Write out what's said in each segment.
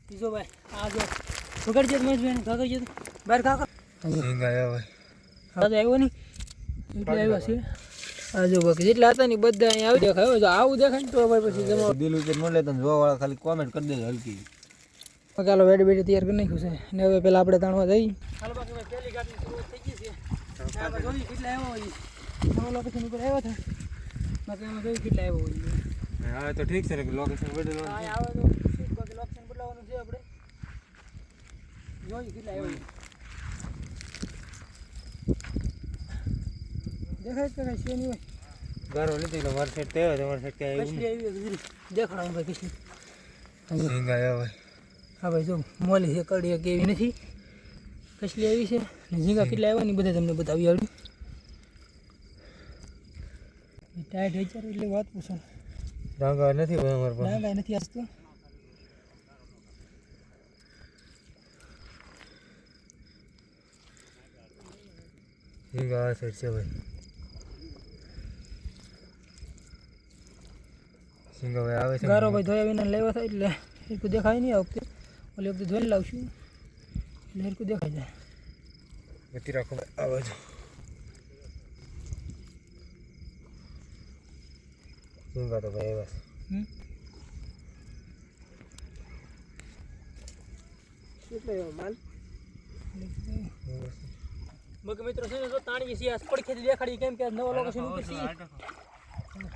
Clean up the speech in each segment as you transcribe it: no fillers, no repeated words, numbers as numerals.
બીજો ભાઈ આ જો પકડ છે મહેશભાઈ કાગળ છે બહાર કાગળ સિંગ આવ્યા ભાઈ હા તો આવ્યો નહીં એટલે આવ્યો છે આ જો બાકી જેટલા હતા ને બધા અહીંયા આવી દેખાય જો આવું દેખાય ને તો ભાઈ પછી જમા દિલ ઉપર મળે તો જોવાવાળા ખાલી કોમેન્ટ કરી દેજો હલકી ચાલો બેડી બેડી તૈયાર કરી નાખ્યું છે ને હવે પેલા આપણે તાણવા જઈએ હાલો બાકી ભાઈ પહેલી ગાડી શરૂઆત થઈ ગઈ છે આપણે જોઈએ કેટલા આવ્યો હોય નવો લોકેશન ઉપર આવ્યો था બાકી એમાં જોઈએ કેટલા આવ્યો હોય હા તો ઠીક છે ને લોકેશન બદલવાનું હા આવે તો બાકી લોકેશન બદલાવવાનું છે આપણે જોઈએ કેટલા આવ્યો દેખાય કે કઈ છે નહીં હોય ગારો લીધી એટલે મારી સાઈડ તૈયાર તમારી સાઈડ ક્યાં કસલી આવી ગઈ દેખાડો ભાઈ કસલી સિંગ આવ્યા ભાઈ હા ભાઈ જો મોલી છે કડી કે એવી નથી કસલી આવી છે ને ઝીંગા કેટલા આવ્યા ને બધા તમને બતાવી આવડ્યું ટાઈટ વિચાર એટલે વાત પૂછો ડાંગા નથી ભાઈ અમારે પાસે ડાંગા નથી આજ તો સિંગ આ સાઈડ છે ભાઈ સિંગ ભાઈ આવે છે ગારો ભાઈ ધોયા વિના લેવા થાય એટલે હરકું દેખાય નહીં આ વખતે ઓલી વખતે ધોઈને લાવશું એટલે હરકું દેખાઈ જાય ગતિ રાખો આ બાજુ સિંગા તો ભાઈ આવ્યા છે કેટલો એવો માલ બાકી મિત્રો છે ને જો તાણી છે આ પડખેથી દેખાડી કેમ કે નવા લોકેશન ઉપર છે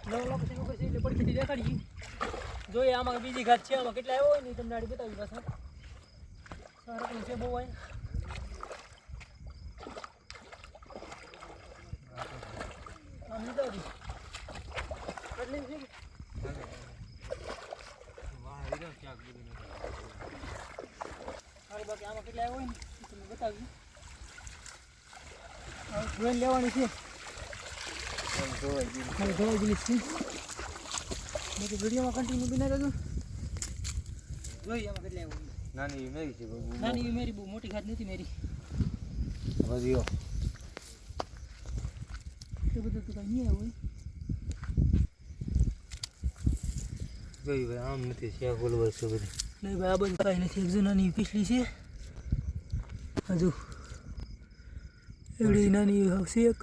નવા લોકેશન ઉપર છે એટલે પડખેથી દેખાડી જોઈએ આમાં બીજી ઘાટ છે આમાં કેટલા આવ્યો હોય ને તમને આડી બતાવી પાછા સારા પણ છે બહુ હોય આમ બતાવી કેટલી છે બાકી આમાં કેટલા આવ્યો હોય ને તમને બતાવી જોઈને લેવાની છે ધોવાઈ ગયેલી છે બાકી વિડીયોમાં કન્ટિન્યુ બિના રહેજો જોઈએ આમાં કેટલા આવ્યો નાની મેરી છે નાની એવી મેરી બહુ મોટી ઘાટ નથી મેરી વધ્યો એ બધું તો કાંઈ નહીં આવ્યું જોઈ ભાઈ આમ નથી છે ગોલવર છે બધી નહીં ભાઈ આ બધું કાંઈ નથી એક નાની પીછલી છે હજુ એવડી નાની આવશે એક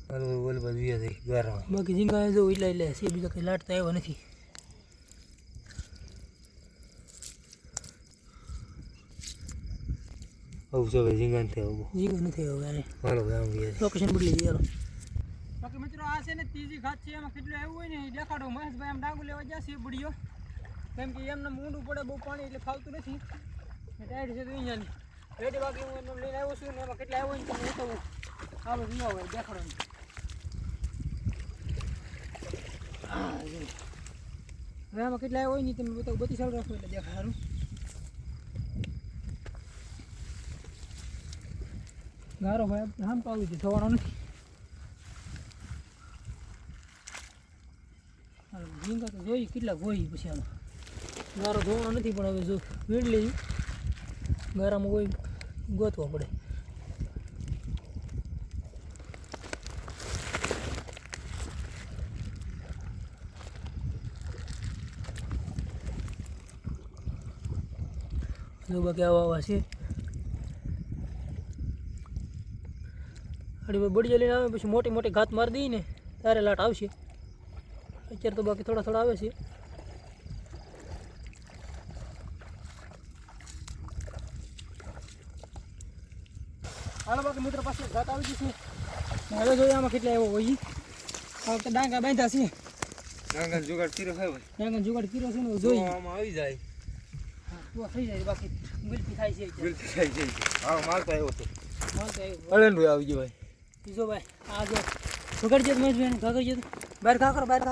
ગોલ બધું થઈ ગારમાં બાકી ઝીંગા જો એટલા એટલે છે બીજા કંઈ લાટતા આવ્યા નથી આવું છે ભાઈ ઝીંગા નથી આવું ઝીંગા નથી આવ્યા યાર હાલો ભાઈ આમ ગયા લોકેશન બદલી દઈએ ચાલો બાકી મિત્રો આ છે ને ત્રીજી ઘાટ છે એમાં કેટલું આવ્યું હોય ને એ દેખાડો મહેશભાઈ આમ ડાંગુ લેવા જશે બુડીઓ કેમ કે એમને ઊંડું પડે બહુ પાણી એટલે ફાવતું નથી ટાઈટ છે તો અહીંયાની રેડી બાકી હું એમને લઈને આવ્યો છું ને એમાં કેટલા આવ્યો ને તમને બતાવું હાલો જોવા હોય દેખાડો હવે આમાં કેટલા આવ્યો હોય ને તમે બતાવું બધી સારું રાખો એટલે દેખાડું ગારો ભાઈ આમ તો આવી છે થવાનો નથી ઝીંગા તો જોઈ કેટલા ગોઈ પછી આમાં ગારો ધોવાનો નથી પણ હવે જો વીડ લઈ ગારામાં કોઈ ગોતવા પડે જો બાકી આવા છે બળી લઈને આવે પછી મોટી મોટી ઘાત મારી દઈએ ને ત્યારે લાટ આવશે અત્યારે તો બાકી થોડા થોડા આવે છે હાલો બાકી મિત્રો પાસે ઘાત આવી જશે હવે જોઈએ આમાં કેટલા એવો હોય આ વખતે ડાંગા બાંધ્યા છે ડાંગા જુગાડ કર્યો છે ભાઈ ડાંગા જુગાડ કર્યો છે ને જોઈએ આમાં આવી જાય હા તો થઈ જાય બાકી ગુલતી થાય છે ગુલતી થઈ જાય હા મારતો આવ્યો તો માલ તો આવ્યો અલેન્ડુ આવી ગયો ભાઈ બીજો ભાઈ આ જો પકડ છે મહેશભાઈ કાગળ છે બહાર કા કરો બહાર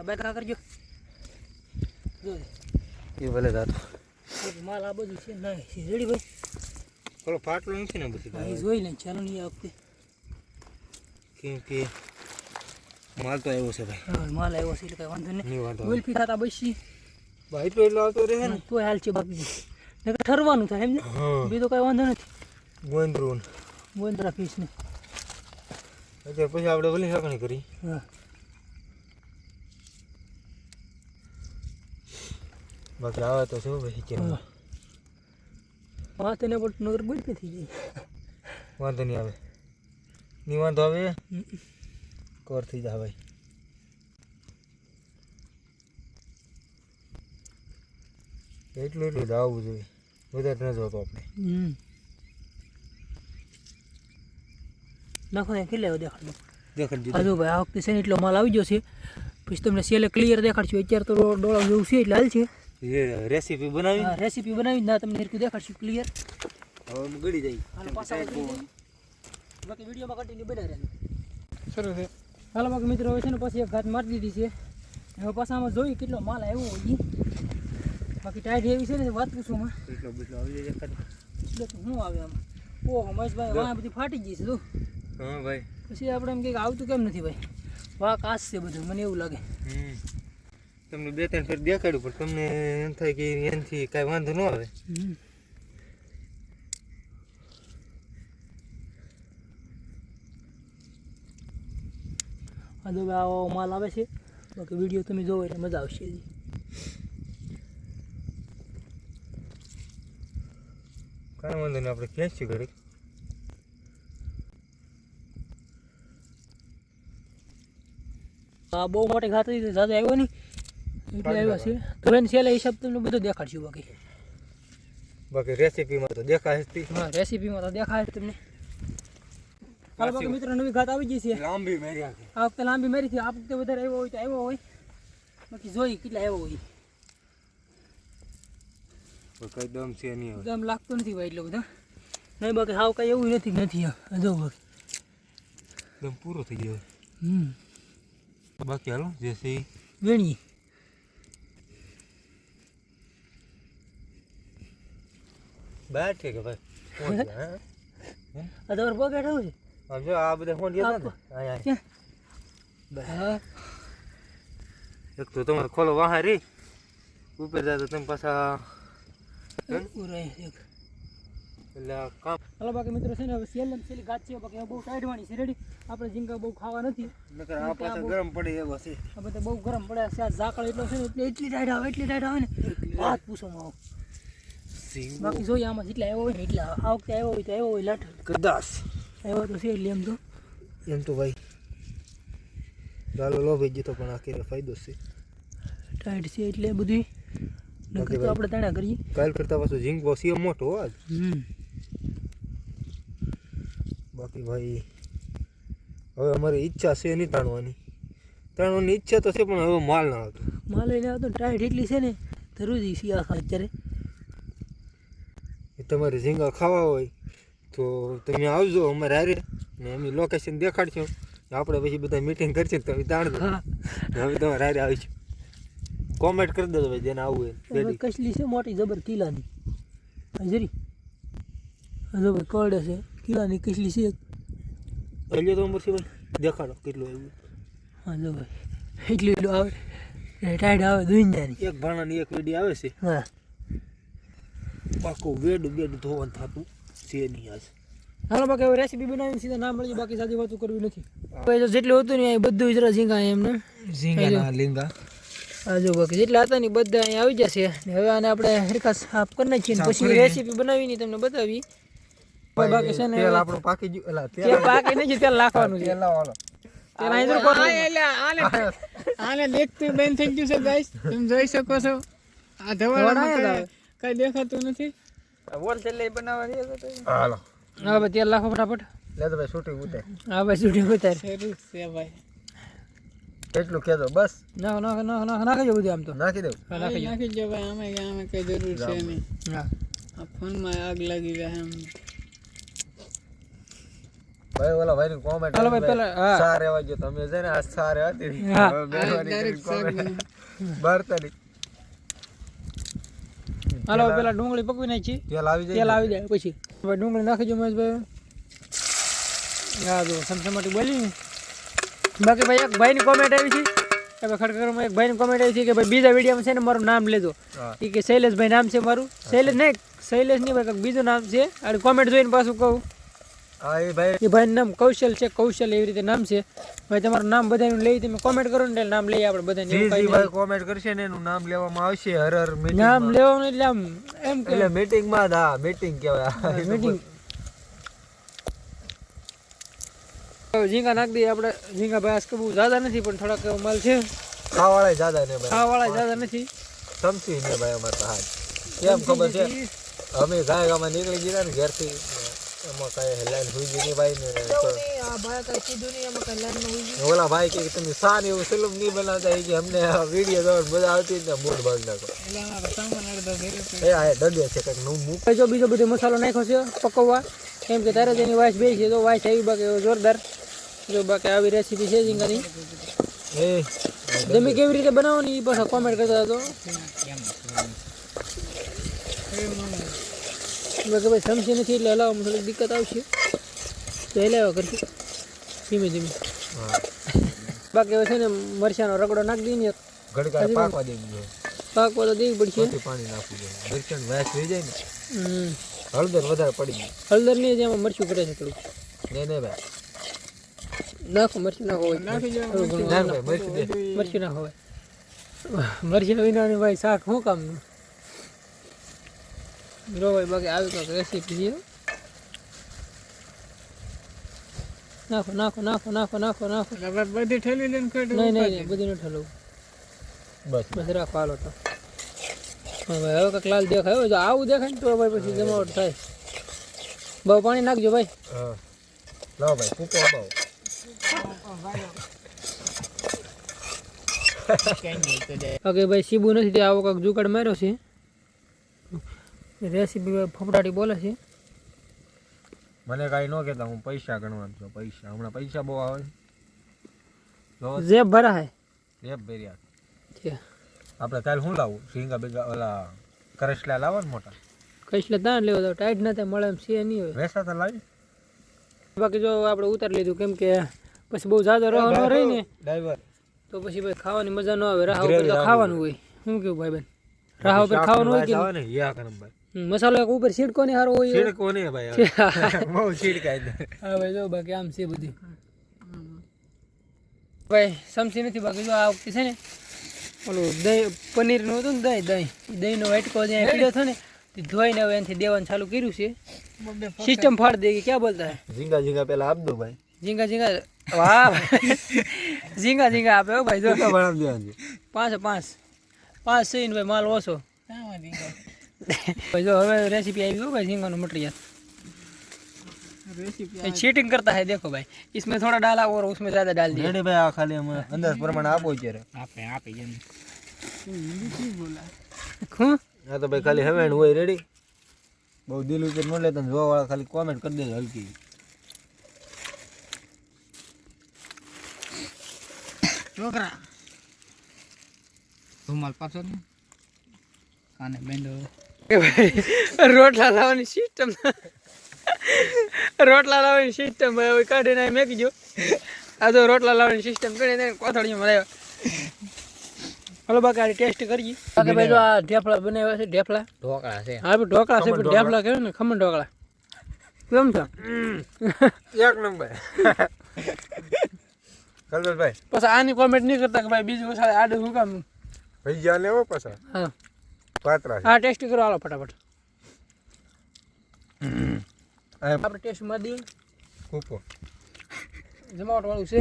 બહાર કા કરજો જો એ ભલે દાતો માલ આ બધું છે ના છે રેડી ભાઈ થોડો ફાટલો નથી ને પછી ભાઈ જોઈ લે ચાલો નહીં આ વખતે કેમ કે માલ તો આવ્યો છે ભાઈ હા માલ આવ્યો છે એટલે કાંઈ વાંધો નહીં વાંધો ગુલફી ખાતા બસી ભાઈ એટલો એટલો આવતો રહે ને તો હાલ છે બાકી ઠરવાનું થાય એમ ને બીજો કાંઈ વાંધો નથી ગોંદરું ગોંદરા ફીસ ને અત્યારે પછી આપણે ભલે શાકણી કરી હા બાકી આવે તો શું ભાઈ કે વાત એને પણ નગર બોલ થઈ જાય વાંધો નહીં આવે નહીં વાંધો આવે કવર થઈ જાય ભાઈ એટલું જ આવવું જોઈએ વધારે ન જોતો આપણે નાખો ને કેટલે દેખાડો દેખાડી હા જો ભાઈ આ વખતે છે ને એટલો માલ આવી ગયો છે પછી તમને સેલે ક્લિયર દેખાડશું અત્યારે તો ડોળા જેવું છે એટલે હાલ છે એ રેસીપી બનાવી હા રેસીપી બનાવી ના તમને હરખું દેખાડશું ક્લિયર હવે ગળી જાય હાલો પાછા બાકી વિડીયોમાં કન્ટિન્યુ બને રહે સરસ છે હાલો બાકી મિત્રો હવે છે ને પછી એક ઘાત મારી દીધી છે હવે પાછા આમાં જોઈ કેટલો માલ આવ્યો હોય બાકી ટાઈટ એવી છે ને વાત પૂછું માં એટલો બીટલો આવી જાય એટલે તો શું આવે આમાં ઓહો મહેશભાઈ વાહ બધી ફાટી ગઈ છે તું હા ભાઈ પછી આપણે એમ કંઈક આવતું કેમ નથી ભાઈ વાહ કાચ છે બધું મને એવું લાગે તમને બે ત્રણ ફેર દેખાડ્યું પણ તમને એમ થાય કે એનાથી કાંઈ વાંધો ન આવે આ જો આવો માલ આવે છે બાકી વિડીયો તમે જોવો એટલે મજા આવશે કાંઈ વાંધો નહીં આપણે ખેંચીએ ઘડીક આ બહુ મોટી ઘાત હતી જાજો આવ્યો નહીં એટલે આવ્યો છે તો એને સેલે હિસાબ તમને બધું દેખાડશું બાકી રેસીપીમાં તો દેખાય જ હા રેસીપીમાં તો દેખાય તમને હાલો બાકી મિત્રો નવી ઘાત આવી ગઈ છે લાંબી મેર્યા છે આ વખતે લાંબી મેરી હતી આ વખતે વધારે આવ્યો હોય તો આવ્યો હોય બાકી જોઈ કેટલા આવ્યો હોય કઈ દમ છે નહીં હવે દમ લાગતો નથી ભાઈ એટલો બધો નહીં બાકી હાવ કઈ એવું નથી જો બાકી દમ પૂરો થઈ ગયો બાકી હાલો જે છે વેણી બેઠ કે ભાઈ આ તમારે પોકેટ આવું છે આમ જો આ બધા ફોન યાદ ને હા એક તો તમારે ખોલો વાહ રે ઉપર જાય તો તમે પાછા એટલે કામ હાલો બાકી મિત્રો છે ને હવે સેલી ઘાટ છે બાકી બહુ ટાઈટવાની છે રેડી આપણે ઝીંગા બહુ ખાવા નથી નકર આ પાછા ગરમ પડે એવો છે આ બધા બહુ ગરમ પડે છે આ ઝાકળ એટલો છે ને એટલે એટલી ટાઈટ આવે ને વાત પૂછવામાં આવો બાકી જોઈએ આમાં જેટલા આવ્યો હોય ને એટલા આ વખતે આવ્યો હોય તો આવ્યો હોય લટ કદાચ આવ્યો તો છે એટલે એમ તો ભાઈ ગાલો લોભાઈ જતો પણ આ કેરે ફાયદો છે ટાઈટ છે એટલે બધું નકર તો આપણે તાણા કરીએ કાલ કરતા પાછું ઝીંક બહુ સીએમ મોટો આજ બાકી ભાઈ હવે અમારી ઈચ્છા છે નહીં તાણવાની ઈચ્છા તો છે પણ હવે માલ ના આવતો માલ લઈને આવતો ટાઈટ એટલી છે ને ધરુજી સિયા ખા અત્યારે તમારે ઝીંગા ખાવા હોય તો તમે આવજો અમારે હારે ને એમની લોકેશન દેખાડશો આપણે પછી બધા મીટિંગ કરશે તો તમે તાણ દો હવે તમારે હારે આવીશું કોમેન્ટ કરી દેજો ભાઈ જેને આવવું હોય કસલી છે મોટી જબર કિલ્લાની હાજરી હજો ભાઈ કરડે છે કિલ્લાની કસલી છે એટલે તો ઉંમર છે ભાઈ દેખાડો કેટલું આવ્યું હા જો ભાઈ એટલું આવે ટાઈટ આવે દુનિયાની એક ભાણાની એક વેડી આવે છે હા પાકું વેડ ધોવાનું થતું છે નહીં આજ હાલો બાકી હવે રેસીપી બનાવીને સીધા ના મળી બાકી સાદી વાતું કરવી નથી ભાઈ તો જેટલું હતું ને બધું જરા ઝીંગા એમને ઝીંગા લીંગા હા જો બાકી જેટલા હતા ને બધા અહીંયા આવી જશે ને હવે આને આપણે હરખા સાફ કરી નાખીએ ને પછી રેસીપી બનાવીને તમને બતાવી બાકી છે ને તેલ આપણું પાકી ગયું એલા તેલ પાકી નહીં તેલ નાખવાનું છે તેલ લાવો તેલ અહીં તો આને દેખતું બેન થઈ ગયું છે ગાઈસ તમે જોઈ શકો છો આ ધવાળા કઈ દેખાતું નથી વોલ તેલ લઈ બનાવવાની હાલો હા ભાઈ તેલ નાખો ફટાફટ લે તો ભાઈ શૂટિંગ ઉતાર હા ભાઈ શૂટિંગ ઉતાર શરૂ છે ભાઈ એટલું કહેજો બસ નાખી બધું આમ તો નાખી દઉં નાખી દો ભાઈ આમે કઈ જરૂર છે નહીં હા આ ફોનમાં આગ લાગી જાય એમ ભાઈ ઓલા ભાઈ કોમેન્ટ હાલો ભાઈ પેલા સાર રહેવા જો તમે છે ને આ સાર હતી બરતરી હાલો પેલા ડુંગળી પકવી નાખી તેલ આવી તેલ આવી જાય પછી ભાઈ ડુંગળી નાખી દો મહેશભાઈ હા જો સમસમાટી બોલી બાકી ભાઈ એક ભાઈની કોમેન્ટ આવી છે કે ભાઈ ખડખરમાં એક ભાઈની કોમેન્ટ આવી છે કે ભાઈ બીજા વિડીયોમાં છે ને મારું નામ લેજો એ કે શૈલેષભાઈ નામ છે મારું શૈલેષ નહીં ભાઈ બીજું નામ છે અને કોમેન્ટ જોઈને પાછું કહું હા એ ભાઈ એ ભાઈનું નામ કૌશલ છે, કૌશલ એવી રીતે નામ છે. ભાઈ તમારું નામ બધાનું લઈ તમે કોમેન્ટ કરો ને એટલે નામ લઈએ આપણે બધાને. એવું જી કાંઈ ભાઈ કોમેન્ટ કરશે ને એનું નામ લેવામાં આવશે. હર મીટિંગ નામ લેવાનું એટલે આમ એમ કે એટલે મીટિંગ માં હા મીટિંગ કહેવાય. મીટિંગ ઝીંગા નાખ દઈએ આપણે. ઝીંગા ભાઈ આજ બહુ જ્યાદા નથી પણ થોડાક એવો માલ છે. ખાવાળા જ્યાદા ને ભાઈ, ખાવાવાળા જ્યાદા નથી. સમસી ને ભાઈ અમારે તો હાલ કેમ ખબર છે અમે ગાયગામાં નીકળી ગયા ને ઘેરથી એમાં કાંઈ લાઈન સુઈ ગઈ નહીં ભાઈ ને આ ભાઈ કાંઈ કીધું નહીં એમાં કાંઈ લાઈન હોય. ઓલા ભાઈ કે તમે સા ને એવું ફિલ્મ નહીં બનાવતા કે અમને વિડીયો જોવાની મજા આવતી ને મૂડ બંધ નાખો. એ આ ડગે છે કંઈક નું મૂક. જો બીજો બધો મસાલો નાખ્યો છે પકવવા, કેમ કે તારે તેની વાઈસ બે છે તો વાઈસ આવી બાકી જોરદાર. જો બાકી આવી રેસીપી છે ઝીંગાની. એ તમે કેવી રીતે બનાવવાની એ પાછા કોમેન્ટ કરતા હતો. બાકી ભાઈ સમજી નથી એટલે હલાવવામાં થોડીક દિક્કત આવશે તો હલાવ્યા કરશું ધીમે ધીમે. બાકી હવે છે ને મરચાંનો રગડો નાખી દઈએ ને ઘડીક પાકવા દેવી પાકવા તો દેવી પડશે. પાણી નાખવું જોઈએ દર્શન વાસ થઈ જાય ને. હમ હળદર વધારે પડી ગઈ. હળદર નહીં જેમાં મરચું કરે છે થોડુંક. નહીં નહીં ભાઈ નાખો મરચું નાખો હોય નાખ ભાઈ મરચું દે. મરચું નાખો હોય. મરચું વિનાની ભાઈ શાક શું કામનું. જો ભાઈ બાકી આવી કંઈક રેસીપી છે. નાખો નાખો નાખો નાખો નાખો નાખો. બધી ઠેલી લઈને નહીં નહીં બધી ન ઠેલવું. બસ બસ રાખો હાલો તો. હા ભાઈ હવે કંઈક લાલ દેખાય. જો આવું દેખાય ને તો ભાઈ પછી જમાવટ થાય. બહુ પાણી નાખજો ભાઈ. હા લાવો ભાઈ કૂકો અપાવો. ઓકે ભાઈ સીબુ નથી તે આવો કંઈક જુગાડ માર્યો છે. રેસીપી ફફડાટી બોલે છે. મને કાંઈ ન કહેતા હું પૈસા ગણવાનું છું. પૈસા હમણાં પૈસા બહુ આવે છે. જેબ ભરા હે રેપ ભર્યા છે. આપણે કાલે શું લાવવું? ઝીંગા ભેગા ઓલા કરસલા લાવો ને મોટા. કઈશલે દાન લેવો તો ટાઈટ ના થાય મળે એમ છે નહીં હોય. વેસાતા લાવી. બાકી જો આપણે ઉતારી લીધું કેમ કે પછી બહુ જાજો રહો ન રહી ને ડ્રાઈવર તો પછી ભાઈ ખાવાની મજા ન આવે. રાહ ઉપર તો ખાવાનું હોય. શું કેવું ભાઈ બેન? રાહ ઉપર ખાવાનું હોય કે ને યા કરમ ભાઈ મસાલો એક ઉપર સીડકો ને સારો હોય. છીડકો ને ભાઈ બહુ છીડકાય દે. હા ભાઈ જો બાકી આમ છે બધી. ભાઈ સમસી નથી બાકી જો આ વખતે છે ને ઓલું દહીં પનીરનું હતું ને દહીંનો વાટકો જ્યાં પીડ્યો હતો ને તે ધોઈને હવે એનાથી દેવાનું ચાલુ કર્યું છે. સિસ્ટમ ફાડ દે ક્યાં બોલતા હે. ઝીંગા ઝીંગા પેલા આપ દો ભાઈ. ઝીંગા ઝીંગા વાહ ઝીંગા ઝીંગા આપે હો ભાઈ. જો બનાવી દેવાનું પાંચ છે ને ભાઈ માલ ઓછો. भाई जो हमें रेसिपी आई हो भाई झींगा मटेरियल चीटिंग करता है. देखो भाई इसमें थोड़ा डाला और उसमें ज़्यादा डाल दिया. રેડી ભાઈ આ ખાલી અમે અંદાજ પ્રમાણે આપો ત્યારે આપે જેમ હું આ તો ભાઈ ખાલી હવેણ હોય. રેડી બહુ દિલ ઉપર ન લેતા જોવા વાળા ખાલી કોમેન્ટ કરી દેજો હલકી. છોકરા રૂમાલ પાછો ને કાને બેંડો રોટલા લાવવાની સિસ્ટમ ભાઈ હવે કાઢીને મેકી જો. આ તો રોટલા લાવવાની સિસ્ટમ કરીને કોથળીમાં લાવ્યા. હલો બાકી આ ટેસ્ટ કરીએ. બાકી ભાઈ જો આ ઢેફલા બનાવ્યા છે. ઢેફલા ઢોકળા છે. હા ભાઈ ઢોકળા છે પણ ઢેફલા કહેવાય ને ખમણ ઢોકળા. કેમ છે? એક નંબર. કલરભાઈ પછી આની કોમેન્ટ નહીં કરતા કે ભાઈ બીજું વસાડે આડું શું કામ. ભાઈ જા લેવો પાછા. હા પાત્રા હા ટેસ્ટ કરો હાલો ફટાફટ. આપણે ટેસ્ટ માં દઈએ. કૂપો જમાવટ વાળું છે.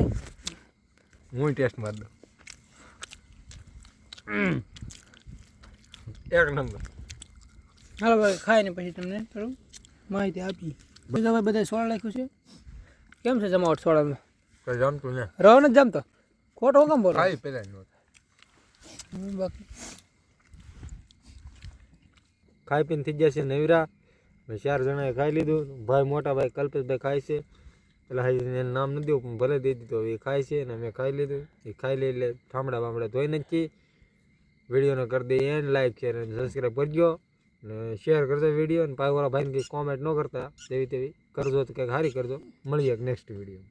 હું ટેસ્ટ માર દઉં. એક નંબર. હાલો ભાઈ ખાઈને પછી તમને થોડું માહિતી આપી. બીજા ભાઈ બધા સોળ નાખ્યું છે. કેમ છે જમાવટ સોળામાં? કઈ જમતું ને રહો નથી જમતો ખોટો કેમ બોલો? ખાઈ પેલા બાકી ખાઈ પીને થઈ જશે નવીરા. 4 જણાએ ખાઈ લીધું. ભાઈ મોટા ભાઈ કલ્પેશભાઈ ખાય છે. એટલે એનું નામ નથી દેવું પણ ભલે દઈ દીધું. એ ખાય છે અને મેં ખાઈ લીધું. એ ખાઈ લે એટલે ઠામડા બામડા ધોઈ નથી. વિડીયોને કરી દઈએ એન્ડ લાઈક શેર અને સબસ્ક્રાઈબ કરજો અને શેર કરજો વિડીયો. અને ભાઈવાળા ભાઈને કંઈ કોમેન્ટ ન કરતા તેવી કરજો તો કંઈક સારી કરજો. મળીએ નેક્સ્ટ વિડીયો.